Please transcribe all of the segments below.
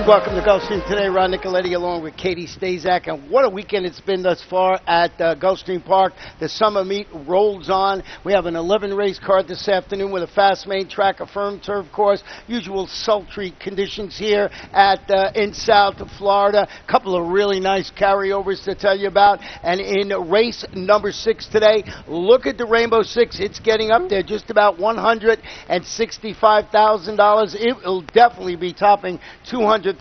Welcome to Gulfstream today. Ron Nicoletti along with Katie Stazak. And what a weekend it's been thus far at Gulfstream Park. The summer meet rolls on. We have an 11-race card this afternoon with a fast main track, a firm turf course, usual sultry conditions here at in South Florida. A couple of really nice carryovers to tell you about. And in race number 6 today, look at the Rainbow Six. It's getting up there, just about $165,000. It will definitely be topping $200,000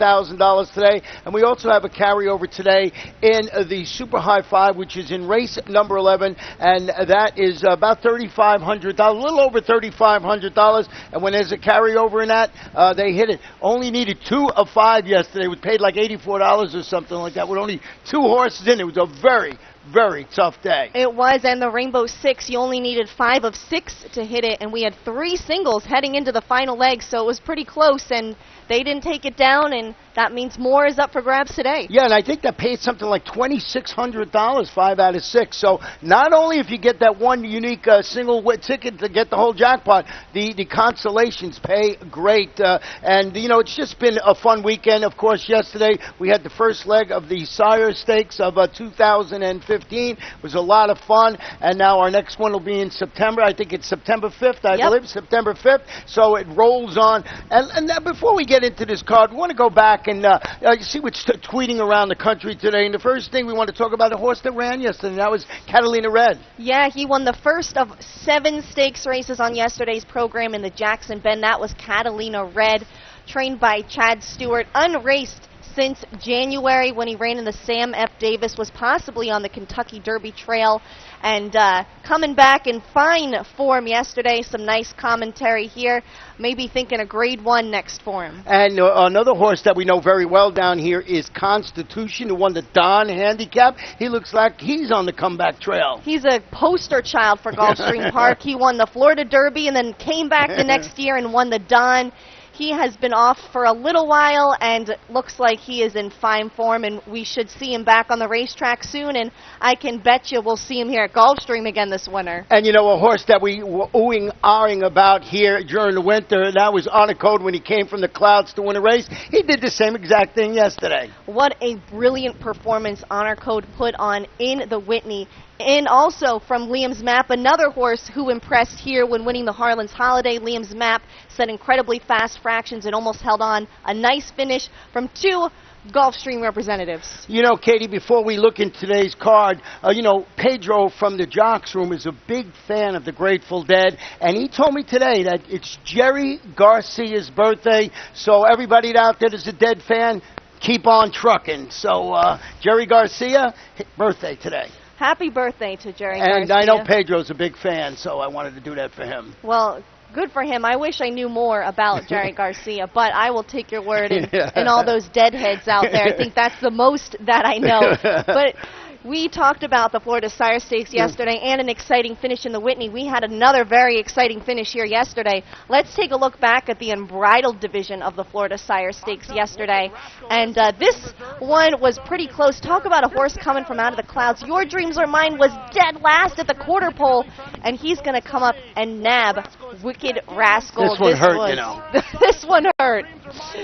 today. And we also have a carryover today in the Super High Five, which is in race number 11, and that is about $3,500, a little over $3,500. And when there's a carryover in that, they hit it. Only needed 2 of 5 yesterday. We paid like $84 or something like that with only 2 horses in. It was a very tough day. It was, and the Rainbow Six, you only needed 5 of 6 to hit it, and we had 3 singles heading into the final leg, so it was pretty close, and they didn't take it down, and that means more is up for grabs today. Yeah, and I think that paid something like $2,600, 5 out of 6. So not only if you get that one unique single ticket to get the whole jackpot, the consolations pay great. And, you know, it's just been a fun weekend. Of course, yesterday we had the first leg of the Sire Stakes of 2015. It was a lot of fun. And now our next one will be in September. I think it's September 5th, I believe, September 5th. So it rolls on. And before we get into this card, we want to go back and you see what's tweeting around the country today. And the first thing we want to talk about, the horse that ran yesterday, and that was Catalina Red. Yeah, he won the first of 7 stakes races on yesterday's program in the Jackson Bend. That was Catalina Red, trained by Chad Stewart, unraced since January when he ran in the Sam F. Davis, was possibly on the Kentucky Derby trail, and coming back in fine form yesterday. Some nice commentary here. Maybe thinking a grade 1 next for him. And another horse that we know very well down here is Constitution, who won the Don Handicap. He looks like he's on the comeback trail. He's a poster child for Gulfstream Park. He won the Florida Derby and then came back the next year and won the Don. He has been off for a little while and looks like he is in fine form, and we should see him back on the racetrack soon, and I can bet you we'll see him here at Gulfstream again this winter. And you know, a horse that we were oohing about here during the winter, that was Code when he came from the clouds to win a race. He did the same exact thing yesterday. What a brilliant performance Code put on in the Whitney. And also from Liam's Map, another horse who impressed here when winning the Harlan's Holiday. Liam's Map set incredibly fast fractions and almost held on. A nice finish from 2 Gulfstream representatives. You know, Katie, before we look in today's card, you know, Pedro from the Jocks Room is a big fan of the Grateful Dead, and he told me today that it's Jerry Garcia's birthday, so everybody out there that's a Dead fan, keep on trucking. So, Jerry Garcia, birthday today. Happy birthday to Jerry Garcia. And I know Pedro's a big fan, so I wanted to do that for him. Well, good for him. I wish I knew more about Jerry Garcia, but I will take your word and all those deadheads out there. I think that's the most that I know. But we talked about the Florida Sire Stakes yesterday and an exciting finish in the Whitney. We had another very exciting finish here yesterday. Let's take a look back at the unbridled division of the Florida Sire Stakes yesterday. And this one was pretty close. Talk about a horse coming from out of the clouds. Your Dreams Are Mine was dead last at the quarter pole, and he's going to come up and nab Wicked Rascal. This one hurt, you know. This one hurt.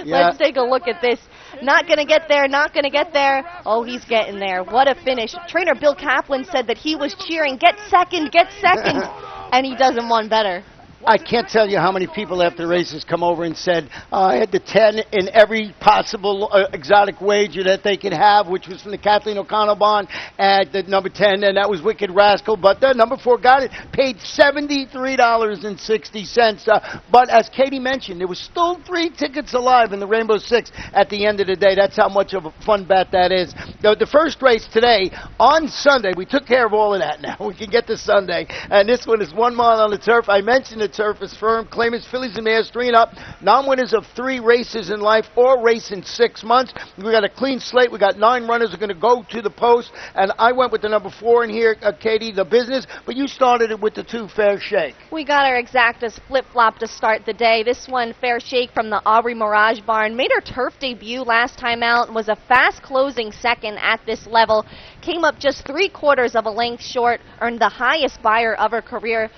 Yeah. Let's take a look at this. Not going to get there, not going to get there. Oh, he's getting there. What a finish. Trainer Bill Kaplan said that he was cheering, get second, and he doesn't one better. I can't tell you how many people after the races come over and said, I had the 10 in every possible exotic wager that they could have, which was from the Kathleen O'Connell bond at the number 10, and that was Wicked Rascal. But the number 4 got it, paid $73.60. But as Katie mentioned, there was still 3 tickets alive in the Rainbow Six at the end of the day. That's how much of a fun bet that is. The first race today, on Sunday, we took care of all of that now. We can get to Sunday. And this one is 1 mile on the turf. I mentioned it. Turf is firm. Claimants, fillies, and mares, 3 and up. Non-winners of 3 races in life or race in 6 months. We got a clean slate. We got 9 runners who are going to go to the post. And I went with the number 4 in here, Katie, the business. But you started it with the 2, Fair Shake. We got our exactas flip-flop to start the day. This one, Fair Shake from the Aubrey Mirage barn, made her turf debut last time out and was a fast closing second at this level. Came up just 3/4 of a length short, earned the highest buyer of her career.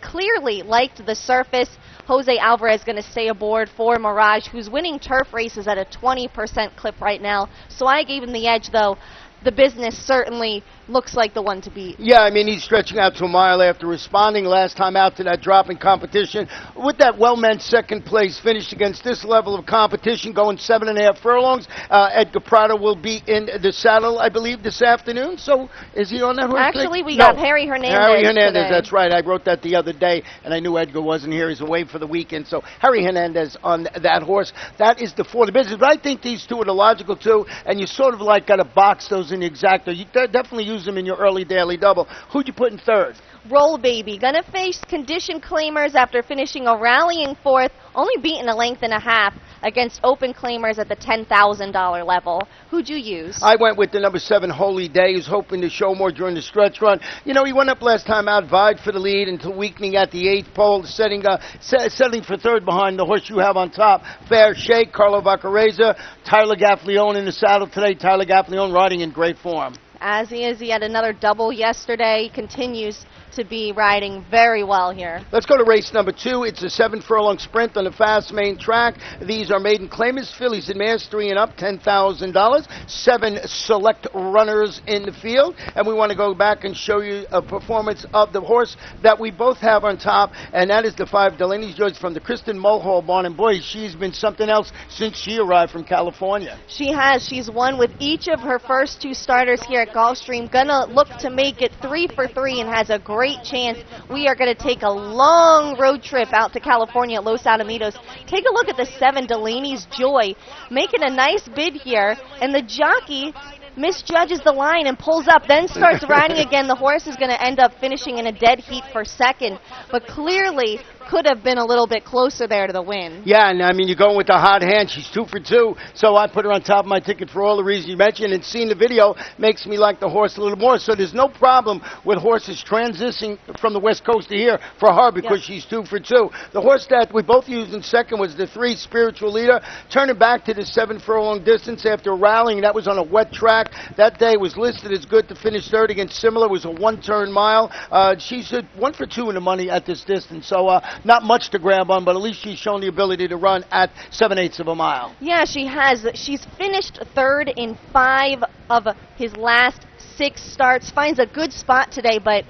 Clearly liked the surface. Jose Alvarez going to stay aboard for Mirage, who's winning turf races at a 20% clip right now. So I gave him the edge, though. The business certainly looks like the one to beat. Yeah, I mean, he's stretching out to a mile after responding last time out to that drop in competition. With that well-meant second place finish against this level of competition, going 7.5 furlongs, Edgar Prado will be in the saddle, I believe, this afternoon. So is he on that horse? Actually, we got Harry Hernandez. Harry Hernandez, today. That's right. I wrote that the other day, and I knew Edgar wasn't here. He's away for the weekend. So Harry Hernandez on that horse. That is the four of the business. But I think these two are the logical two, and you sort of like got to box those in the exacto. You definitely use them in your early daily double. Who'd you put in third? Roll Baby. Gonna face condition claimers after finishing a rallying fourth, only beaten a length and a half against open claimers at the $10,000 level. Who'd you use? I went with the number 7, Holy Day, who's hoping to show more during the stretch run. You know, he went up last time out, vied for the lead until weakening at the 8th pole, settling for third behind the horse you have on top, Fair Shake, Carlo Vaccarezza, Tyler Gaffleone in the saddle today. Tyler Gaffleone riding in great form. As he is, he had another double yesterday. He continues to be riding very well here. Let's go to race number 2. It's a 7-furlong sprint on the fast main track. These are maiden claimers, fillies and mares, 3 and up, $10,000. 7 select runners in the field. And we want to go back and show you a performance of the horse that we both have on top, and that is the 5 Delaney's Joyce from the Kristen Mulhall barn. And boy, she's been something else since she arrived from California. She has. She's won with each of her first 2 starters here at Gulfstream. Gonna look to make it 3 for 3 and has a great chance. We are going to take a long road trip out to California at Los Alamitos. Take a look at the 7 Delaney's Joy making a nice bid here, and the jockey misjudges the line and pulls up, then starts riding again. The horse is going to end up finishing in a dead heat for second, but clearly could have been a little bit closer there to the win. Yeah, and I mean, you're going with the hot hand. She's 2 for 2, so I put her on top of my ticket for all the reasons you mentioned, and seeing the video makes me like the horse a little more. So there's no problem with horses transitioning from the West Coast to here for her because she's 2 for 2. The horse that we both used in second was the 3 Spiritual Leader, turning back to the 7-furlong distance after rallying. That was on a wet track. That day was listed as good to finish third against Similar. It was a 1-turn mile. She's 1 for 2 in the money at this distance, so not much to grab on, but at least she's shown the ability to run at 7/8 of a mile. Yeah, she has. She's finished third in 5 of his last 6 starts. Finds a good spot today, but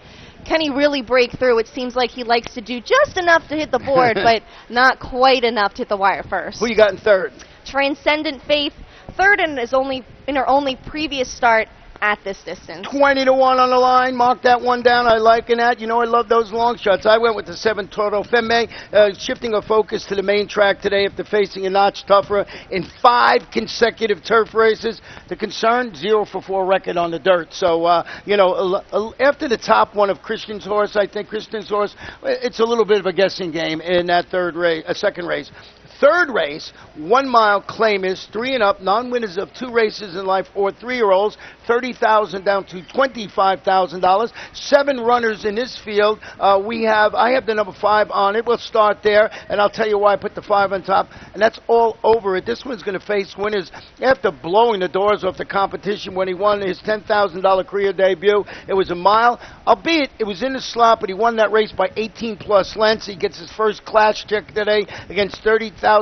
can he really break through? It seems like he likes to do just enough to hit the board, but not quite enough to hit the wire first. Who you got in third? Transcendent Faith, third in her only previous start at this distance. 20 to 1 on the line. Mark that one down. I liking that. You know, I love those long shots. I went with the 7 Toro Femme, shifting her focus to the main track today after facing a notch tougher in 5 consecutive turf races. The concern, 0 for 4 record on the dirt. So, you know, after the top one of Christian's horse, I think Christian's horse, it's a little bit of a guessing game in that second race. Third race, 1 mile claimers, 3 and up, non-winners of 2 races in life or 3-year-olds, $30,000 down to $25,000. 7 runners in this field. I have the number 5 on it. We'll start there, and I'll tell you why I put the 5 on top, and that's all over it. This one's going to face winners after blowing the doors off the competition when he won his $10,000 career debut. It was a mile, albeit it was in the slot, but he won that race by 18+ lengths. He gets his first clash check today against $30,000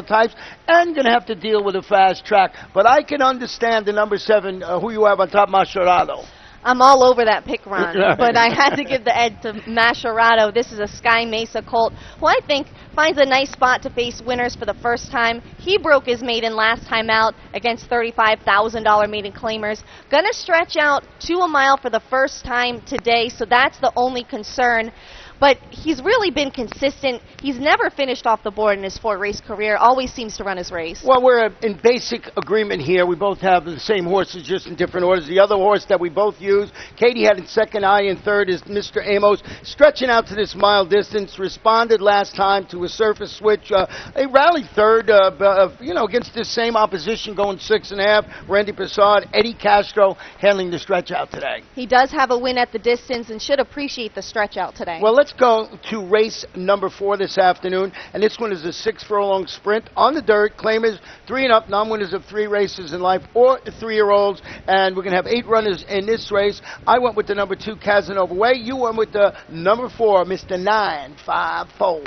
types, and going to have to deal with a fast track. But I can understand the number 7, who you have on top, Mascherano. I'm all over that pick, Ron, but I had to give the edge to Mascherano. This is a Sky Mesa colt who I think finds a nice spot to face winners for the first time. He broke his maiden last time out against $35,000 maiden claimers. Gonna stretch out to a mile for the first time today, so that's the only concern. But he's really been consistent. He's never finished off the board in his 4-race career. Always seems to run his race. Well, we're in basic agreement here. We both have the same horses, just in different orders. The other horse that we both used, Katie had in second, I in third, is Mr. Amos. Stretching out to this mile distance, responded last time to a surface switch. They rallied third, against this same opposition, going 6.5. Randy Prasad, Eddie Castro handling the stretch out today. He does have a win at the distance and should appreciate the stretch out today. Well, let's go to race number 4 this afternoon, and this one is a 6-furlong sprint on the dirt. Claimers 3 and up, non-winners of 3 races in life or 3-year-olds, and we're going to have 8 runners in this race. I went with the number 2, Casanova Way. You went with the number 4, Mr. 954.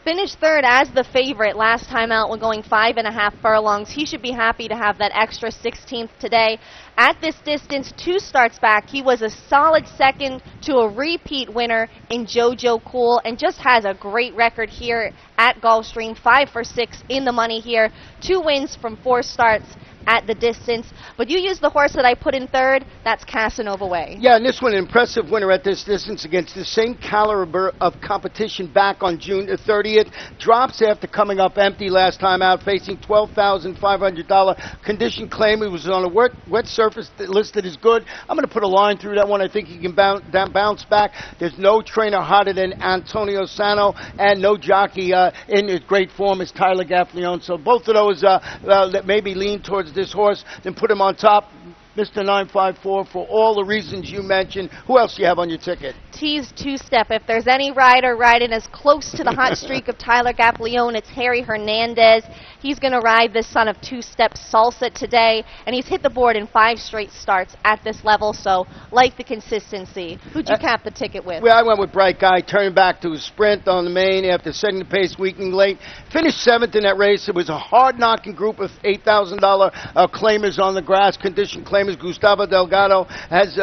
Finished third as the favorite last time out when going 5.5 furlongs. He should be happy to have that extra 16th today. At this distance, 2 starts back, he was a solid second to a repeat winner in JoJo Cool and just has a great record here at Gulfstream. 5 for 6 in the money here. 2 wins from 4 starts at the distance. But you use the horse that I put in third, that's Casanova Way. Yeah, and this one, an impressive winner at this distance against the same caliber of competition back on June 30th. Drops after coming up empty last time out, facing $12,500 condition claim. He was on a wet surface that listed as good. I'm going to put a line through that one. I think he can bounce back. There's no trainer hotter than Antonio Sano, and no jockey in his great form as Tyler Gaffalione. So both of those that maybe lean towards this horse, then put him on top. Mr. 954, for all the reasons you mentioned. Who else do you have on your ticket? T's two-step. If there's any rider riding as close to the hot streak of Tyler Gaffalione, it's Harry Hernandez. He's going to ride this son of two-step Salsa today, and he's hit the board in 5 straight starts at this level, so like the consistency. Who'd you cap the ticket with? Well, I went with Bright Guy, turning back to a sprint on the main after setting the pace weakening late. Finished 7th in that race. It was a hard-knocking group of $8,000 claimers on the grass, condition claimers. Gustavo Delgado has,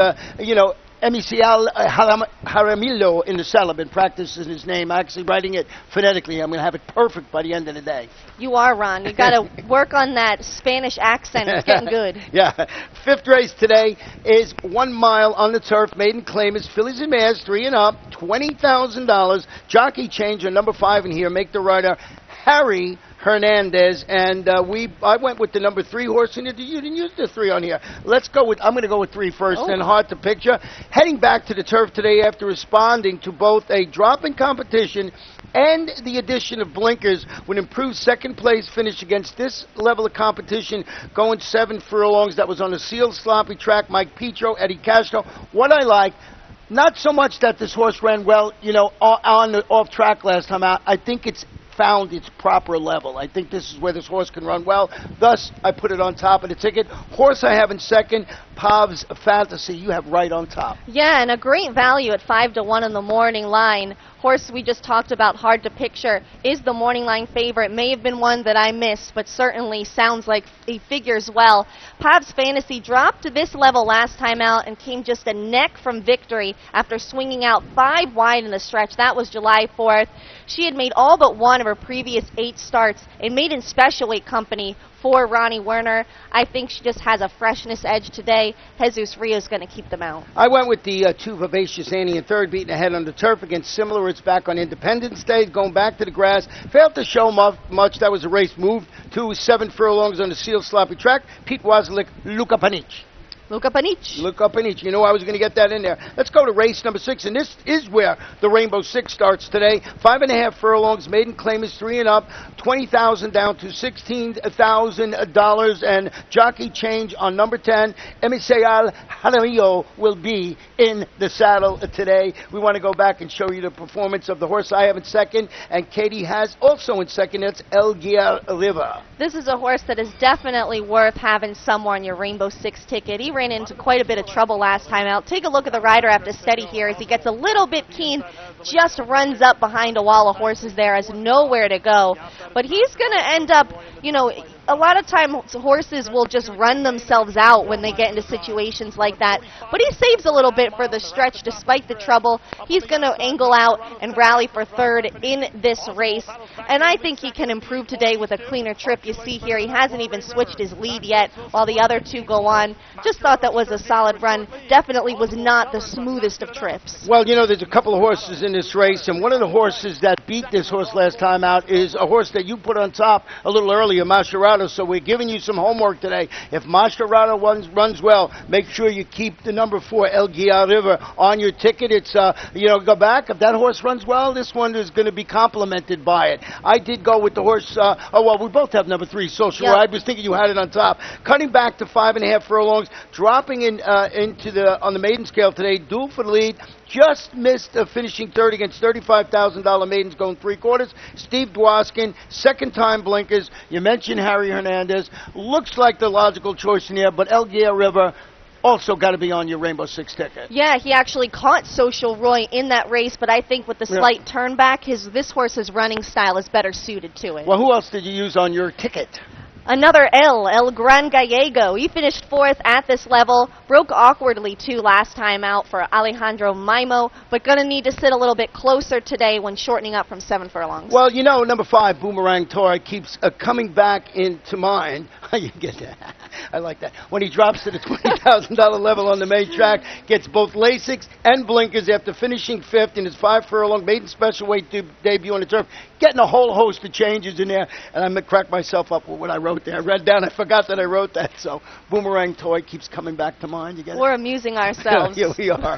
Emicial Jaramillo in the saddle. I've been practicing his name, actually writing it phonetically. I'm going to have it perfect by the end of the day. You are, Ron. You got to work on that Spanish accent. It's getting good. Yeah. 5th race today is 1 mile on the turf. Maiden claim is fillies and mares, 3 and up, $20,000. Jockey change on number 5 in here. Make the rider Harry Hernandez, and I went with the number 3 horse, and you didn't use the 3 on here. I'm going to go with 3 first, and hard to picture. Heading back to the turf today after responding to both a drop in competition and the addition of blinkers with improved second place finish against this level of competition, going 7 furlongs. That was on a sealed sloppy track. Mike Petro, Eddie Castro. What I like, not so much that this horse ran well, on the off track last time out. I think it's found its proper level. I think this is where this horse can run well. Thus, I put it on top of the ticket. Horse I have in second, Pav's Fantasy. You have right on top. Yeah, and a great value at 5-1 in the morning line. Horse we just talked about, hard to picture, is the morning line favorite. May have been one that I missed, but certainly sounds like he figures well. Pav's Fantasy dropped to this level last time out and came just a neck from victory after swinging out 5 wide in the stretch. That was July 4th. She had made all but one of her previous 8 starts and made in special weight company for Ronnie Werner. I think she just has a freshness edge today. Jesus Rio's going to keep them out. I went with the 2 Vivacious Annie in third, beating ahead on the turf against Similar. It's back on Independence Day, going back to the grass. Failed to show much. That was a race moved to 7 furlongs on the sealed sloppy track. Pete Wazalik, Luka Panic. Luka Panic. Luka Panic. You know I was going to get that in there. Let's go to race number 6, and this is where the Rainbow Six starts today. 5.5 furlongs. Maiden claim is 3 and up. $20,000 down to $16,000, and jockey change on number 10. Emicial Jaramillo will be in the saddle today. We want to go back and show you the performance of the horse I have in second, and Katie has also in second. That's El Guia River. This is a horse that is definitely worth having somewhere on your Rainbow Six ticket. He ran into quite a bit of trouble last time out. Take a look at the rider after steady here as he gets a little bit keen, just runs up behind a wall of horses there, has nowhere to go. But he's going to end up, a lot of times horses will just run themselves out when they get into situations like that. But he saves a little bit for the stretch despite the trouble. He's going to angle out and rally for third in this race. And I think he can improve today with a cleaner trip. You see here, he hasn't even switched his lead yet while the other 2 go on. Just thought that was a solid run. Definitely was not the smoothest of trips. Well, there's a couple of horses in this race, and one of the horses that beat this horse last time out is a horse that you put on top a little earlier, Mascherano. So we're giving you some homework today. If Mascherano runs well, make sure you keep the number 4, El Guia River, on your ticket. It's, go back. If that horse runs well, this one is going to be complimented by it. I did go with the horse. We both have number 3, Social. Yep. I was thinking you had it on top. Cutting back to 5.5 furlongs, dropping on the maiden scale today. Duel for the lead. Just missed finishing third against $35,000 maidens going 3/4. Steve Dwoskin, second time blinkers. You mentioned Harry Hernandez. Looks like the logical choice in here, but El Guia River, Also got to be on your Rainbow Six ticket. Yeah, he actually caught Social Roy in that race, but I think with the slight turn back, this horse's running style is better suited to it. Well, who else did you use on your ticket? Another El Gran Gallego. He finished 4th at this level. Broke awkwardly, too, last time out for Alejandro Maimo, but going to need to sit a little bit closer today when shortening up from 7 furlongs. Well, you know, number 5, Boomerang Toy, keeps coming back into mind. You get that? I like that. When he drops to the $20,000 level on the main track, gets both Lasix and blinkers after finishing 5th in his 5 furlong maiden special weight debut on the turf, getting a whole host of changes in there, and I'm going to crack myself up with what I wrote there. I read down, I forgot that I wrote that, so Boomerang Toy keeps coming back to mind. You get it? We're amusing ourselves. Yeah, we are.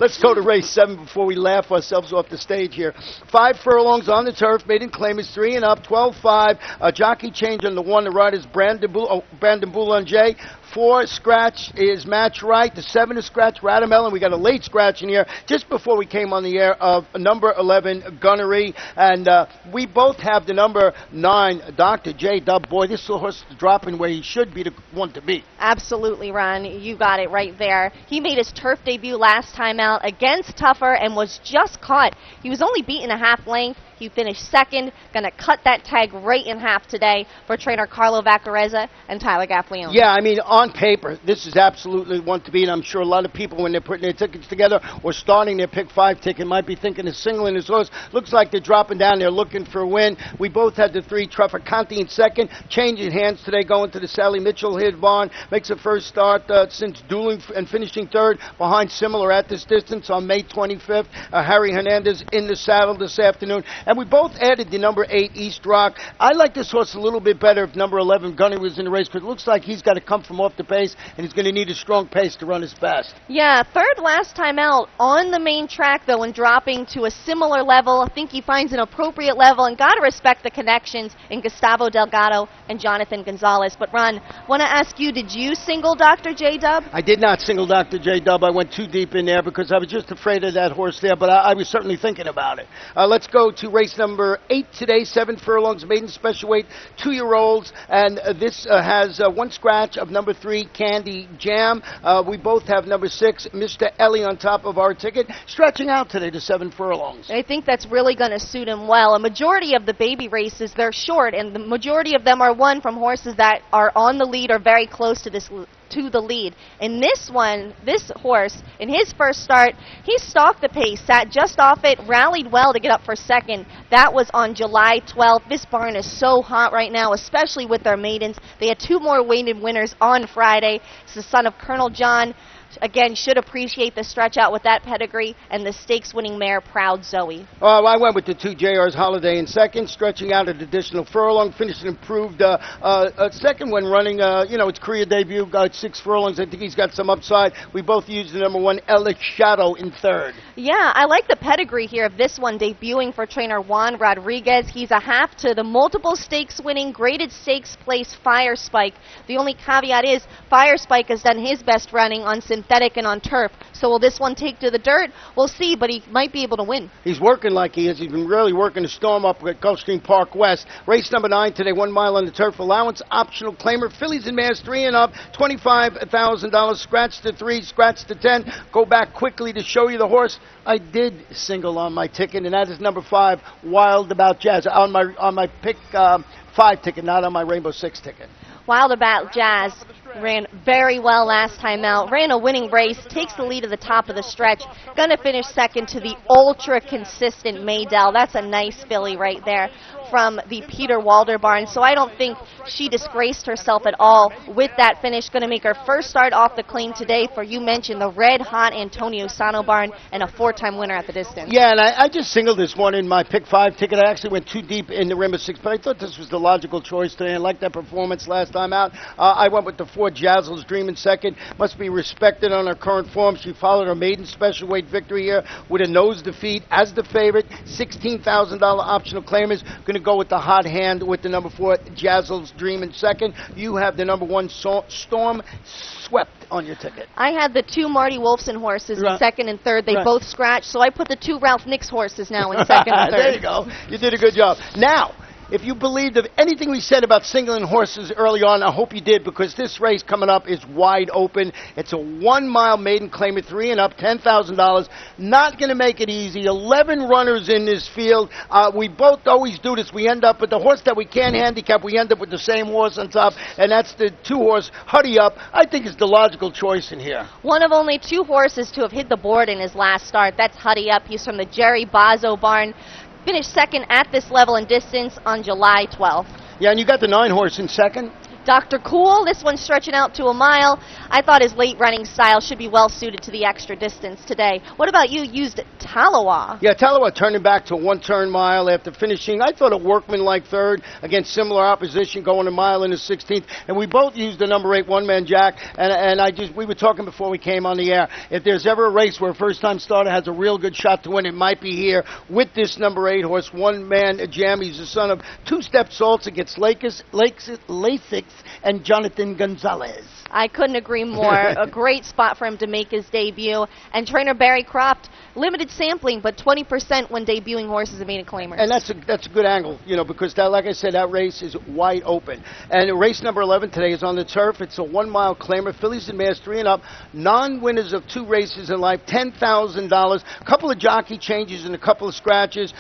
Let's go to race 7 before we laugh ourselves off the stage here. 5 furlongs on the turf, maiden claim is 3 and up, 12-5. A jockey change on the 1, the rider's Brandon Boulanger. 4 scratch is Match Right. The 7 is scratch Radamel, and we got a late scratch in here just before we came on the air of number 11 Gunnery, and we both have the number 9 Dr. J. Dub. Boy, this horse is dropping where he should be the one to be. Absolutely, Ron. You got it right there. He made his turf debut last time out against Tougher and was just caught. He was only beaten a half length. He finished 2nd. Going to cut that tag right in half today for trainer Carlo Vaccarezza and Tyler Gaffleone. Yeah, I mean, on paper, this is absolutely one to beat. And I'm sure a lot of people, when they're putting their tickets together or starting their Pick 5 ticket, might be thinking of singling his horse. Looks like they're dropping down. They're looking for a win. We both had the 3 Trafficante in 2nd. Changing hands today, going to the Sally Mitchell hid barn. Makes a first start since dueling and finishing 3rd behind similar at this distance on May 25th. Harry Hernandez in the saddle this afternoon. And we both added the number 8 East Rock. I like this horse a little bit better if number 11 Gunny was in the race, because it looks like he's got to come from off the pace, and he's going to need a strong pace to run his best. Yeah, 3rd last time out on the main track, though, and dropping to a similar level. I think he finds an appropriate level, and got to respect the connections in Gustavo Delgado and Jonathan Gonzalez. But, Ron, want to ask you, did you single Dr. J. Dub? I did not single Dr. J. Dub. I went too deep in there because I was just afraid of that horse there, but I was certainly thinking about it. Let's go to race number 8 today, 7 furlongs, maiden special weight, 2-year-olds, and this has 1 scratch of number 3, Candy Jam. We both have number 6, Mr. Ellie, on top of our ticket, stretching out today to 7 furlongs. I think that's really going to suit him well. A majority of the baby races, they're short, and the majority of them are won from horses that are on the lead or very close to the lead. In this one, this horse, in his first start, he stalked the pace, sat just off it, rallied well to get up for 2nd. That was on July 12th. This barn is so hot right now, especially with their maidens. They had 2 more weighted winners on Friday. It's the son of Colonel John. Again, should appreciate the stretch out with that pedigree, and the stakes-winning mare, Proud Zoe. I went with the 2 JR's Holiday in 2nd, stretching out an additional furlong, finished an improved 2nd when running, its career debut, got 6 furlongs. I think he's got some upside. We both used the number 1, El Shadow, in 3rd. Yeah, I like the pedigree here of this one, debuting for trainer Juan Rodriguez. He's a half to the multiple stakes-winning, graded stakes place Fire Spike. The only caveat is Fire Spike has done his best running on synthetic and on turf. So will this one take to the dirt? We'll see, but he might be able to win. He's working like he is. He's been really working the storm up at Gulfstream Park West. Race number 9 today, 1 mile on the turf. Allowance, optional claimer. Fillies and mares 3 and up, $25,000. Scratch to 3, scratch to 10. Go back quickly to show you the horse I did single on my ticket, and that is number 5, Wild About Jazz, on my Pick 5 ticket, not on my Rainbow 6 ticket. Wild About Jazz ran very well last time out, ran a winning race, takes the lead at the top of the stretch, going to finish 2nd to the ultra-consistent Maydell. That's a nice filly right there from the Peter Walder barn, so I don't think she disgraced herself at all with that finish. Going to make her first start off the claim today for, you mentioned, the red-hot Antonio Sano barn, and a 4-time winner at the distance. Yeah, and I just singled this one in my Pick 5 ticket. I actually went too deep in the Rainbow 6, but I thought this was the logical choice today. I liked that performance last time out. I went with the 4, Jazzle's Dream, in 2nd. Must be respected on her current form. She followed her maiden special weight victory here with a nose defeat as the favorite. $16,000 optional claimers. Going to go with the hot hand with the number 4, Jazzle's Dream, in 2nd. You have the number 1, Storm Swept, on your ticket. I had the 2 Marty Wolfson horses in 2nd and 3rd. They both scratched, so I put the 2 Ralph Nix horses now in 2nd and 3rd. There you go. You did a good job. Now, if you believed of anything we said about singling horses early on, I hope you did, because this race coming up is wide open. It's a 1 mile maiden claimer, 3 and up, $10,000. Not going to make it easy. 11 runners in this field. We both always do this. We end up with the horse that we can't handicap. We end up with the same horse on top, and that's the 2-horse Huddy Up. I think is the logical choice in here. One of only 2 horses to have hit the board in his last start. That's Huddy Up. He's from the Jerry Bozzo barn. Finished second at this level and distance on July 12th. Yeah, and you got the 9-horse in second. Dr. Cool, this one's stretching out to a mile. I thought his late running style should be well suited to the extra distance today. What about you? Used Talawa? Yeah, Talawa turning back to a 1-turn mile after finishing, I thought, a workman-like third against similar opposition, going a mile in the 16th. And we both used the number 8 one-man jack. And we were talking before we came on the air. If there's ever a race where a first-time starter has a real good shot to win, it might be here with this number 8 horse, one-man jam. He's the son of Two-Step Salts against Lasix and Jonathan Gonzalez. I couldn't agree more. A great spot for him to make his debut. And trainer Barry Croft, limited sampling, but 20% when debuting horses and maiden claimers. And that's a good angle, because that, like I said, that race is wide open. And race number 11 today is on the turf. It's a 1 mile claimer. Fillies and mares 3 and up. Non-winners of 2 races in life, $10,000. A couple of jockey changes and a couple of scratches.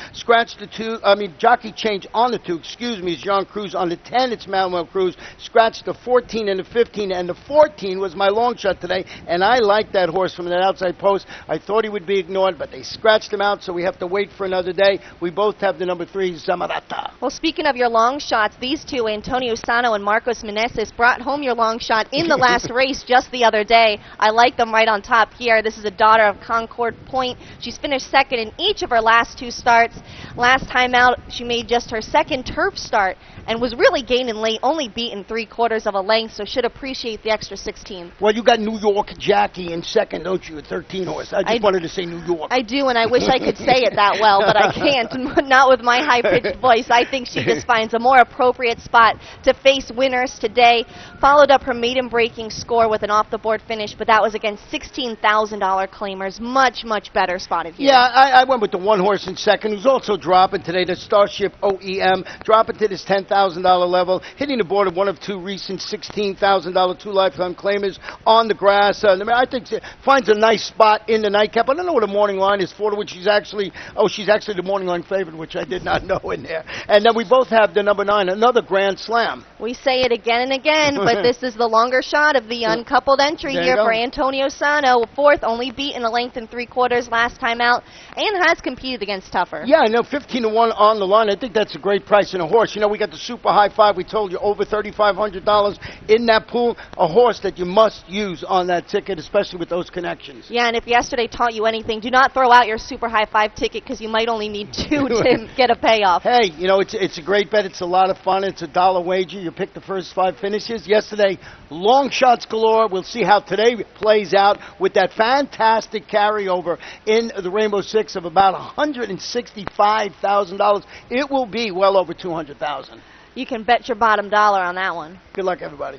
Jockey change on the 2, is John Cruz. On the 10, it's Manuel Cruz. Scratched the 14 and the 15, and the 14 was my long shot today, and I like that horse from that outside post. I thought he would be ignored, but they scratched him out, so we have to wait for another day. We both have the number 3, Zamarata. Well, speaking of your long shots, these two, Antonio Sano and Marcos Meneses, brought home your long shot in the last race just the other day. I like them right on top here. This is a daughter of Concord Point. She's finished second in each of her last 2 starts. Last time out, she made just her second turf start and was really gaining late, only beaten 3/4 of a length, so should appreciate the extra 16. Well, you got New York Jackie in second, don't you, at 13 horse? I just wanted to say New York. I do, and I wish I could say it that well, but I can't, not with my high-pitched voice. I think she just finds a more appropriate spot to face winners today. Followed up her maiden-breaking score with an off-the-board finish, but that was against $16,000 claimers. Much, much better spotted here. Yeah, I went with the 1 horse in second, who's also dropping today, the Starship OEM, dropping to this $10,000 level, hitting the board of one of 2 recent $16,000 2 lifetime claimers on the grass. I think she finds a nice spot in the nightcap. I don't know what the morning line is for, which she's actually the morning line favorite, which I did not know in there. And then we both have the number 9, another Grand Slam. We say it again and again, but this is the longer shot of the uncoupled entry here for Antonio Sano, 4th, only beaten a length and 3/4 last time out, and has competed against tougher. Yeah, I know, 15-1 on the line. I think that's a great price in a horse. We got the super high 5. We told you over $3,500 in that pool. A horse that you must use on that ticket, especially with those connections. Yeah, and if yesterday taught you anything, do not throw out your super high 5 ticket, because you might only need 2 to get a payoff. Hey, it's a great bet. It's a lot of fun. It's a $1 wager. You pick the first 5 finishes. Yesterday, long shots galore. We'll see how today plays out with that fantastic carryover in the Rainbow Six of about $165,000. It will be well over $200,000. You can bet your bottom dollar on that one. Good luck, everybody.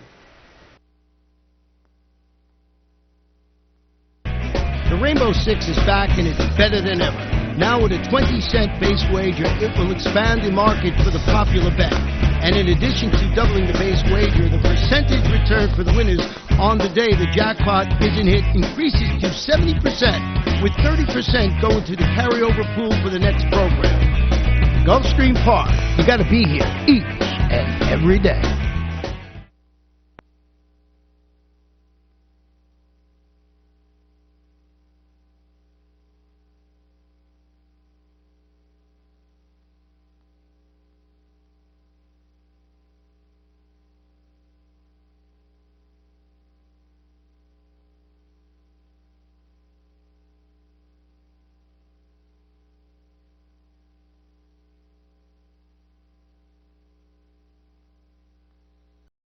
The Rainbow Six is back, and it's better than ever. Now with a 20-cent base wager, it will expand the market for the popular bet. And in addition to doubling the base wager, the percentage return for the winners on the day the jackpot isn't hit increases to 70%, with 30% going to the carryover pool for the next program. Gulfstream Park, you got to be here each and every day.